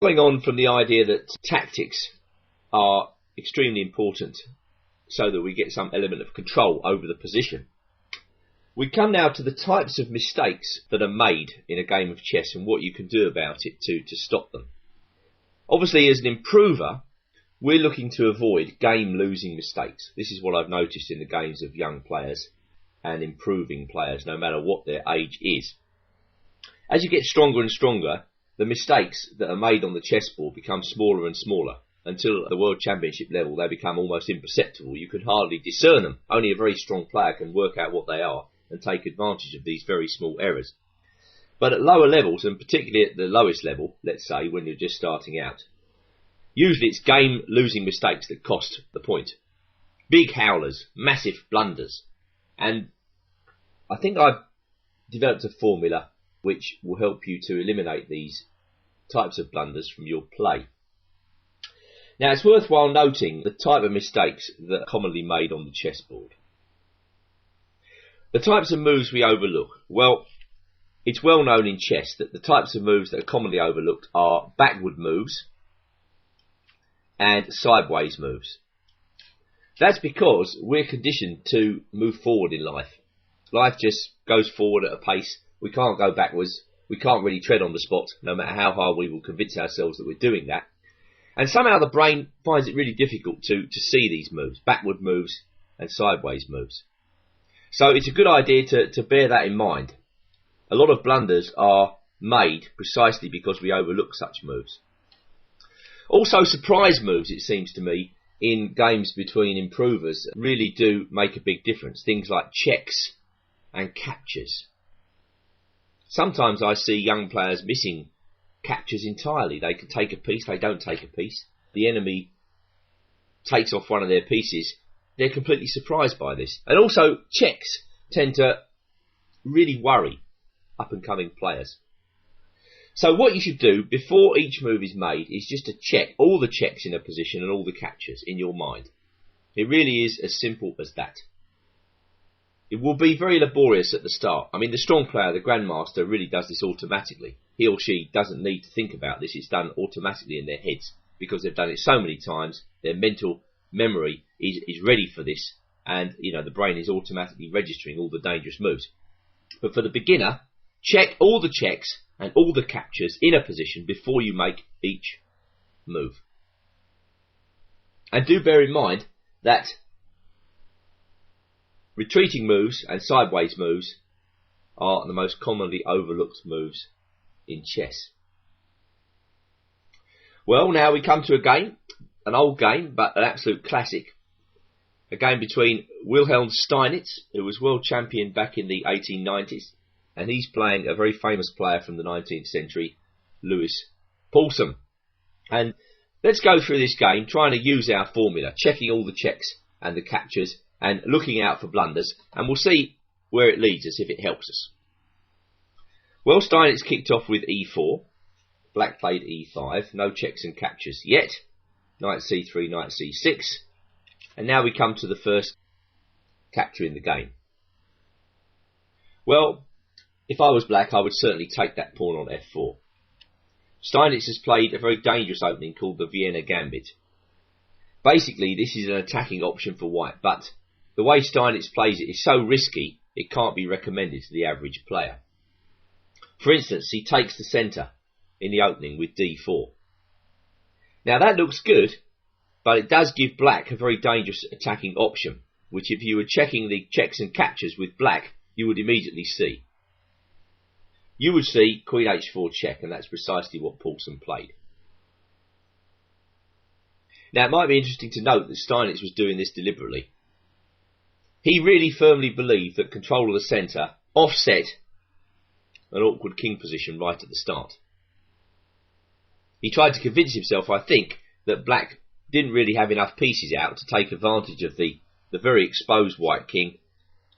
Going on from the idea that tactics are extremely important so that we get some element of control over the position, we come now to the types of mistakes that are made in a game of chess and what you can do about it to stop them. Obviously, as an improver, we're looking to avoid game-losing mistakes. This is what I've noticed in the games of young players and improving players, no matter what their age is. As you get stronger and stronger, the mistakes that are made on the chessboard become smaller and smaller, until at the World Championship level they become almost imperceptible. You can hardly discern them. Only a very strong player can work out what they are and take advantage of these very small errors. But at lower levels, and particularly at the lowest level, let's say when you're just starting out, usually it's game-losing mistakes that cost the point. Big howlers, massive blunders. And I think I've developed a formula which will help you to eliminate these types of blunders from your play. Now, it's worthwhile noting the type of mistakes that are commonly made on the chessboard. The types of moves we overlook. Well, it's well known in chess that the types of moves that are commonly overlooked are backward moves and sideways moves. That's because we're conditioned to move forward in life. Life just goes forward at a pace. We can't go backwards. We can't really tread on the spot, no matter how hard we will convince ourselves that we're doing that. And somehow the brain finds it really difficult to see these moves, backward moves and sideways moves. So it's a good idea to bear that in mind. A lot of blunders are made precisely because we overlook such moves. Also, surprise moves, it seems to me, in games between improvers really do make a big difference. Things like checks and captures. Sometimes I see young players missing captures entirely. They can take a piece, they don't take a piece. The enemy takes off one of their pieces. They're completely surprised by this. And also, checks tend to really worry up-and-coming players. So what you should do before each move is made is just to check all the checks in a position and all the captures in your mind. It really is as simple as that. It will be very laborious at the start. I mean, the strong player, the grandmaster, really does this automatically. He or she doesn't need to think about this. It's done automatically in their heads because they've done it so many times. Their mental memory is ready for this, and the brain is automatically registering all the dangerous moves. But for the beginner, check all the checks and all the captures in a position before you make each move. And do bear in mind that retreating moves and sideways moves are the most commonly overlooked moves in chess. Well, now we come to a game, an old game, but an absolute classic. A game between Wilhelm Steinitz, who was world champion back in the 1890s, and he's playing a very famous player from the 19th century, Louis Paulsen. And let's go through this game, trying to use our formula, checking all the checks and the captures, and looking out for blunders, and we'll see where it leads us, if it helps us. Well, Steinitz kicked off with e4. Black played e5. No checks and captures yet. Knight c3, knight c6. And now we come to the first capture in the game. Well, if I was black, I would certainly take that pawn on f4. Steinitz has played a very dangerous opening called the Vienna Gambit. Basically, this is an attacking option for white, but the way Steinitz plays it is so risky, it can't be recommended to the average player. For instance, he takes the centre in the opening with d4. Now that looks good, but it does give black a very dangerous attacking option, which if you were checking the checks and captures with black, you would immediately see. You would see queen h4 check, and that's precisely what Paulsen played. Now it might be interesting to note that Steinitz was doing this deliberately. He really firmly believed that control of the centre offset an awkward king position right at the start. He tried to convince himself, I think, that black didn't really have enough pieces out to take advantage of the very exposed white king,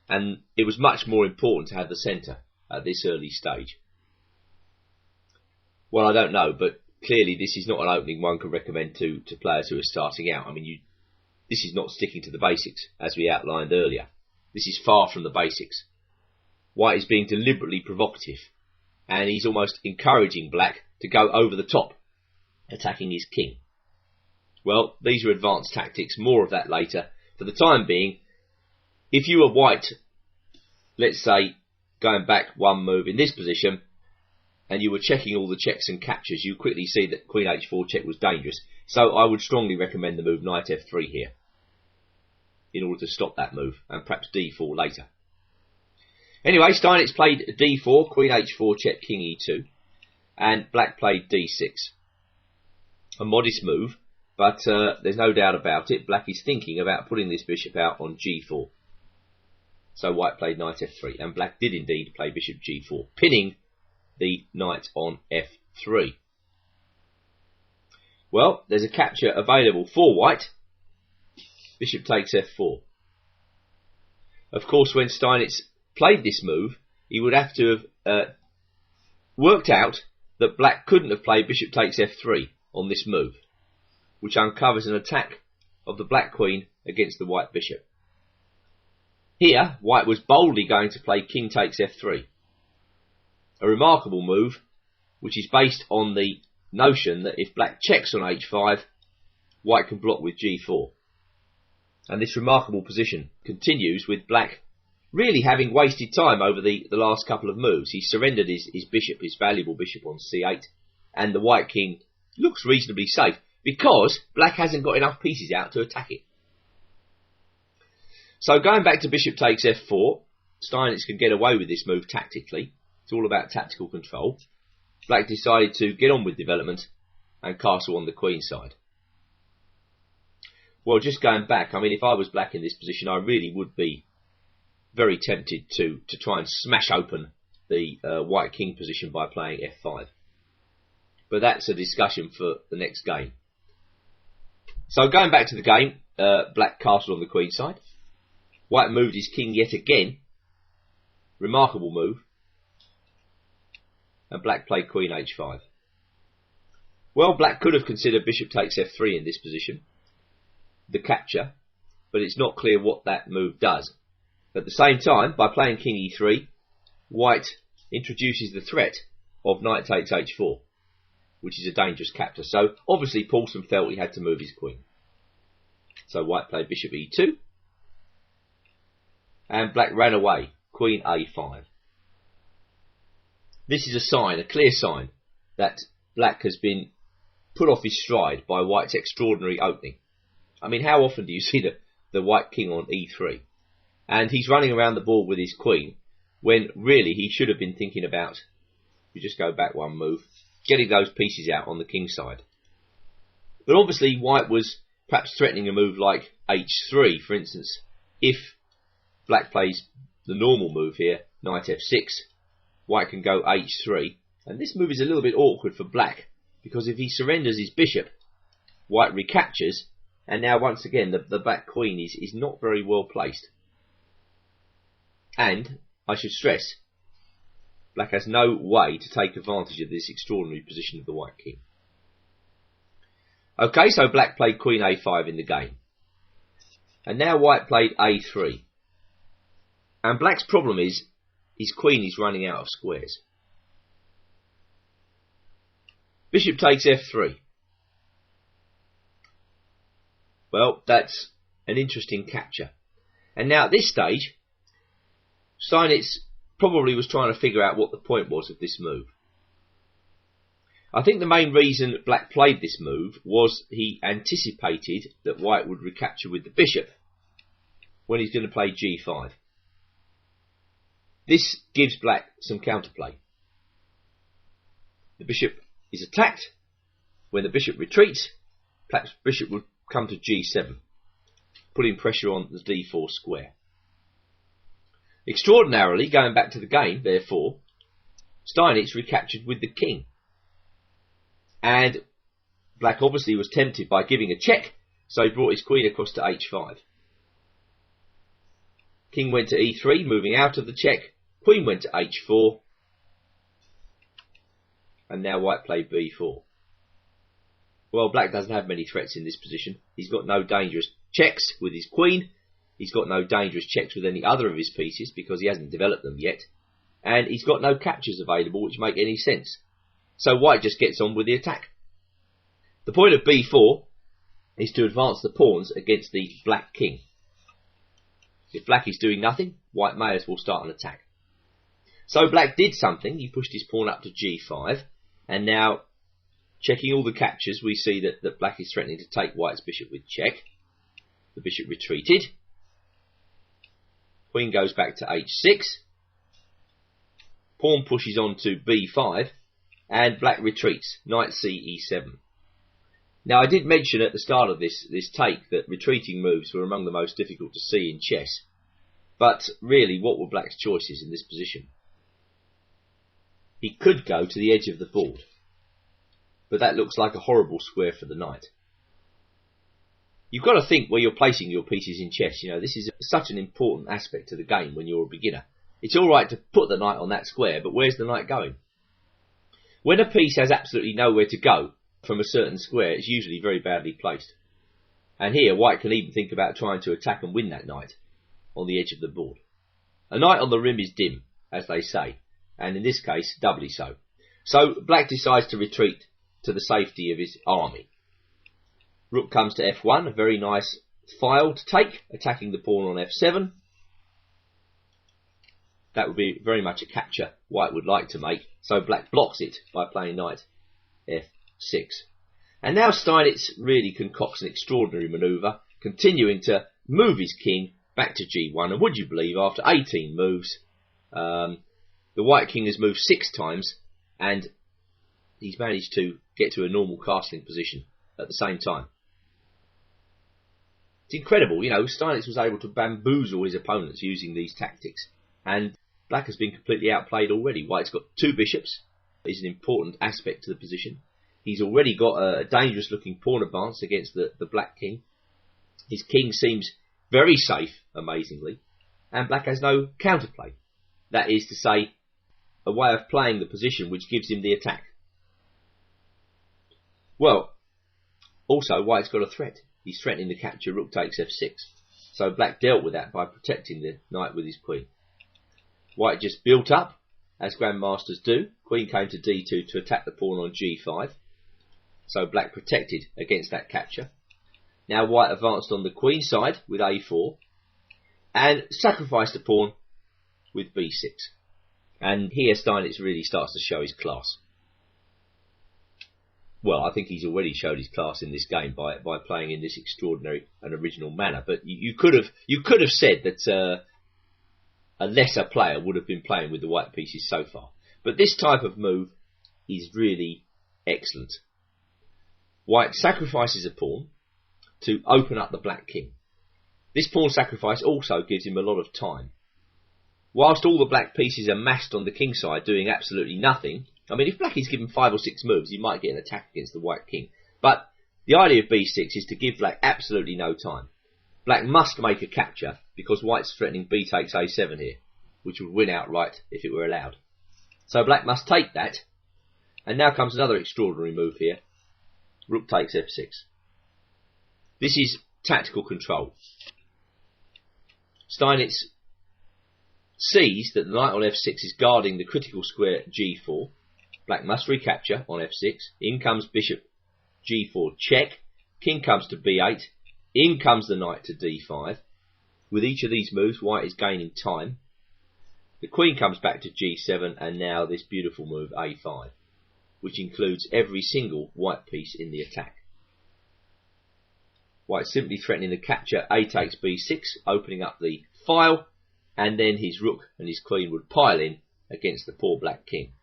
and it was much more important to have the centre at this early stage. Well, I don't know, but clearly this is not an opening one can recommend to players who are starting out. I mean, this is not sticking to the basics, as we outlined earlier. This is far from the basics. White is being deliberately provocative, and he's almost encouraging black to go over the top. attacking his king. Well, these are advanced tactics, more of that later. For the time being, if you were white, let's say, going back one move in this position, and you were checking all the checks and captures, you quickly see that Queen h4 check was dangerous. So I would strongly recommend the move Knight f3 here, in order to stop that move, and perhaps d4 later. Anyway, Steinitz played d4, Queen h4 check, King e2, and Black played d6. A modest move, but there's no doubt about it, Black is thinking about putting this bishop out on g4. So White played Knight f3, and Black did indeed play bishop g4, pinning the knight on f3. Well, there's a capture available for White. Bishop takes f4. Of course, when Steinitz played this move, he would have to have worked out that Black couldn't have played bishop takes f3 on this move, which uncovers an attack of the Black queen against the White bishop. Here, White was boldly going to play king takes f3. A remarkable move, which is based on the notion that if Black checks on h5, White can block with g4. And this remarkable position continues with Black really having wasted time over the last couple of moves. He surrendered his bishop, his valuable bishop on c8, and the White king looks reasonably safe because Black hasn't got enough pieces out to attack it. So going back to bishop takes f4, Steinitz can get away with this move tactically. It's all about tactical control. Black decided to get on with development and castle on the queen side. Well, just going back, I mean, if I was Black in this position, I really would be very tempted to try and smash open the White king position by playing f5. But that's a discussion for the next game. So going back to the game, Black castled on the queen side. White moved his king yet again. Remarkable move. And Black played queen h5. Well, Black could have considered bishop takes f3 in this position, the capture, but it's not clear what that move does. At the same time, by playing king e3, White introduces the threat of knight takes h4, which is a dangerous capture. So obviously Paulson felt he had to move his queen. So White played bishop e2, and Black ran away, queen a5. This is a sign, a clear sign, that Black has been put off his stride by White's extraordinary opening. I mean, how often do you see the White king on e3? And he's running around the board with his queen, when really he should have been thinking about, if you just go back one move, getting those pieces out on the king side. But obviously White was perhaps threatening a move like h3, for instance. If Black plays the normal move here, knight f6, White can go h3, and this move is a little bit awkward for Black, because if he surrenders his bishop, White recaptures, and now once again the Black queen is not very well placed. And, I should stress, Black has no way to take advantage of this extraordinary position of the White king. Okay, so Black played queen a5 in the game. And now White played a3. And Black's problem is, his queen is running out of squares. Bishop takes f3. Well, that's an interesting capture. And now at this stage, Steinitz probably was trying to figure out what the point was of this move. I think the main reason Black played this move was he anticipated that White would recapture with the bishop when he's going to play g5. This gives Black some counterplay. The bishop is attacked. When the bishop retreats, Black's bishop would come to g7, putting pressure on the d4 square. Extraordinarily, going back to the game, therefore, Steinitz recaptured with the king. And Black obviously was tempted by giving a check, so he brought his queen across to h5. King went to e3, moving out of the check. Queen went to h4. And now White played b4. Well, Black doesn't have many threats in this position. He's got no dangerous checks with his queen. He's got no dangerous checks with any other of his pieces because he hasn't developed them yet. And he's got no captures available which make any sense. So White just gets on with the attack. The point of b4 is to advance the pawns against the black king. If black is doing nothing, white may as well start an attack. So black did something. He pushed his pawn up to g5, and now, checking all the captures, we see that black is threatening to take white's bishop with check. The bishop retreated. Queen goes back to h6. Pawn pushes on to b5, and black retreats. Knight c e7. Now, I did mention at the start of this take that retreating moves were among the most difficult to see in chess. But really, what were black's choices in this position? He could go to the edge of the board, but that looks like a horrible square for the knight. You've got to think where you're placing your pieces in chess. You know, this is such an important aspect to the game when you're a beginner. It's all right to put the knight on that square, but where's the knight going? When a piece has absolutely nowhere to go from a certain square, it's usually very badly placed. And here, white can even think about trying to attack and win that knight on the edge of the board. A knight on the rim is dim, as they say, and in this case, doubly so. So, black decides to retreat to the safety of his army. Rook comes to f1, a very nice file to take, attacking the pawn on f7. That would be very much a capture white would like to make, so black blocks it by playing knight f6. And now Steinitz really concocts an extraordinary manoeuvre, continuing to move his king back to g1. And would you believe, after 18 moves, the white king has moved 6 times, and he's managed to get to a normal castling position at the same time. It's incredible, you know, Steinitz was able to bamboozle his opponents using these tactics, and black has been completely outplayed already. White's got 2 bishops, is an important aspect to the position. He's already got a dangerous looking pawn advance against the black king. His king seems very safe, amazingly, and black has no counterplay. That is to say, a way of playing the position which gives him the attack. Well, also white's got a threat. He's threatening to capture rook takes f6. So black dealt with that by protecting the knight with his queen. White just built up, as grandmasters do. Queen came to d2 to attack the pawn on g5. So black protected against that capture. Now white advanced on the queen side with a4 and sacrificed a pawn with b6. And here Steinitz really starts to show his class. Well, I think he's already showed his class in this game by playing in this extraordinary and original manner. But you could have said that a lesser player would have been playing with the white pieces so far. But this type of move is really excellent. White sacrifices a pawn to open up the black king. This pawn sacrifice also gives him a lot of time. Whilst all the black pieces are massed on the king side doing absolutely nothing, I mean, if black is given 5 or 6 moves, he might get an attack against the white king. But the idea of b6 is to give black absolutely no time. Black must make a capture because white's threatening b takes a7 here, which would win outright if it were allowed. So black must take that. And now comes another extraordinary move here. Rook takes f6. This is tactical control. Steinitz sees that the knight on f6 is guarding the critical square g4. Black must recapture on f6. In comes bishop g4 check. King comes to b8. In comes the knight to d5. With each of these moves, white is gaining time. The queen comes back to g7, and now this beautiful move a5, which includes every single white piece in the attack. White simply threatening to capture a takes b6, opening up the file, and then his rook and his queen would pile in against the poor black king.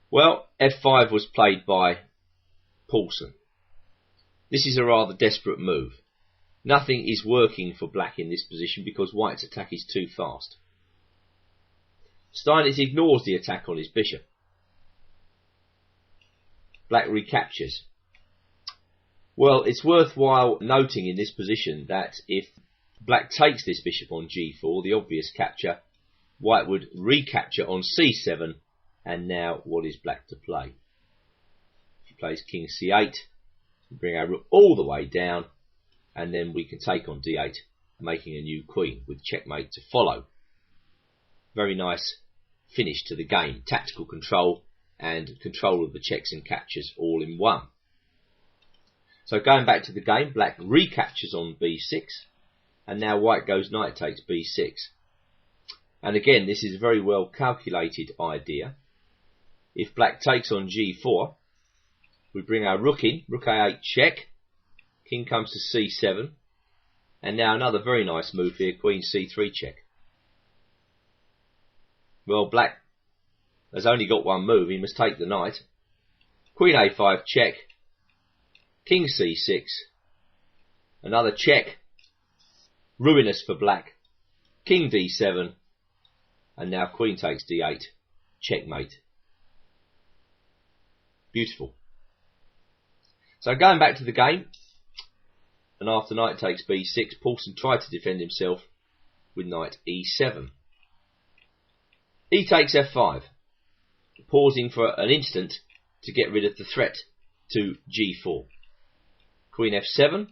Well, f5 was played by Paulson. This is a rather desperate move. Nothing is working for black in this position because white's attack is too fast. Steinitz ignores the attack on his bishop. Black recaptures. Well, it's worthwhile noting in this position that if black takes this bishop on g4, the obvious capture, white would recapture on c7, and now what is black to play? If he plays king c8, bring our rook all the way down, and then we can take on d8, making a new queen with checkmate to follow. Very nice finish to the game. Tactical control and control of the checks and captures all in one. So going back to the game, black recaptures on b6, and now white goes knight takes b6. And again, this is a very well calculated idea. If black takes on g4, we bring our rook in, rook a8 check, king comes to c7, and now another very nice move here, queen c3 check. Well, black has only got one move, he must take the knight. Queen a5 check, king c6, another check, ruinous for black, king d7, and now queen takes d8, checkmate. Beautiful. So going back to the game, and after knight takes b6, Paulsen tried to defend himself with knight e7. E takes f5, pausing for an instant to get rid of the threat to g4. Queen f7,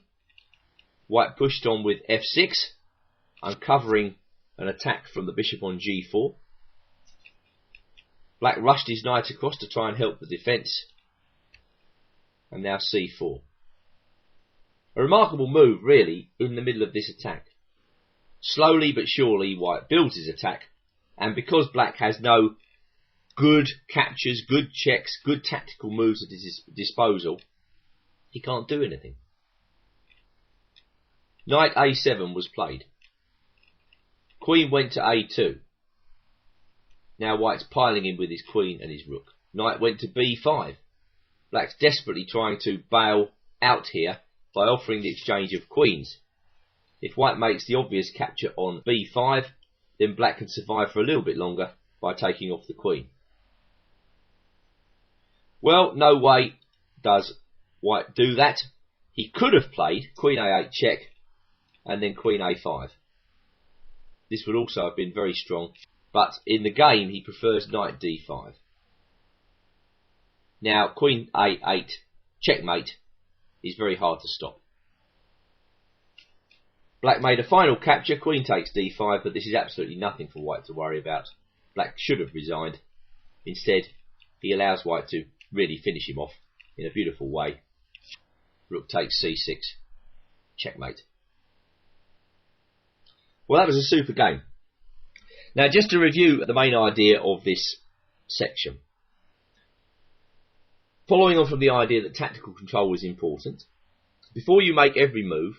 white pushed on with f6, uncovering an attack from the bishop on g4. Black rushed his knight across to try and help the defence, and now c4. A remarkable move really in the middle of this attack. Slowly but surely white builds his attack, and because black has no good captures, good checks, good tactical moves at his disposal, he can't do anything. Knight a7 was played. Queen went to a2. Now white's piling in with his queen and his rook. Knight went to b5. Black's desperately trying to bail out here by offering the exchange of queens. If white makes the obvious capture on b5, then black can survive for a little bit longer by taking off the queen. Well, no way does white do that. He could have played queen a8 check and then queen a5. This would also have been very strong, but in the game he prefers knight d5. Now queen a8 checkmate is very hard to stop. Black made a final capture, queen takes d5, but this is absolutely nothing for white to worry about. Black should have resigned. Instead, he allows white to really finish him off in a beautiful way. Rook takes c6, checkmate. Well, that was a super game. Now, just to review the main idea of this section. Following on from the idea that tactical control is important, before you make every move,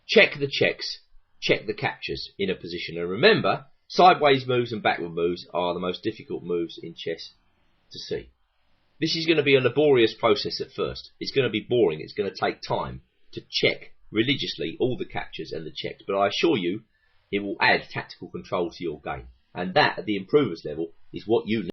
check the checks, check the captures in a position. And remember, sideways moves and backward moves are the most difficult moves in chess to see. This is going to be a laborious process at first. It's going to be boring. It's going to take time to check religiously all the captures and the checks. But I assure you, it will add tactical control to your game. And that, at the improvers level, is what you need.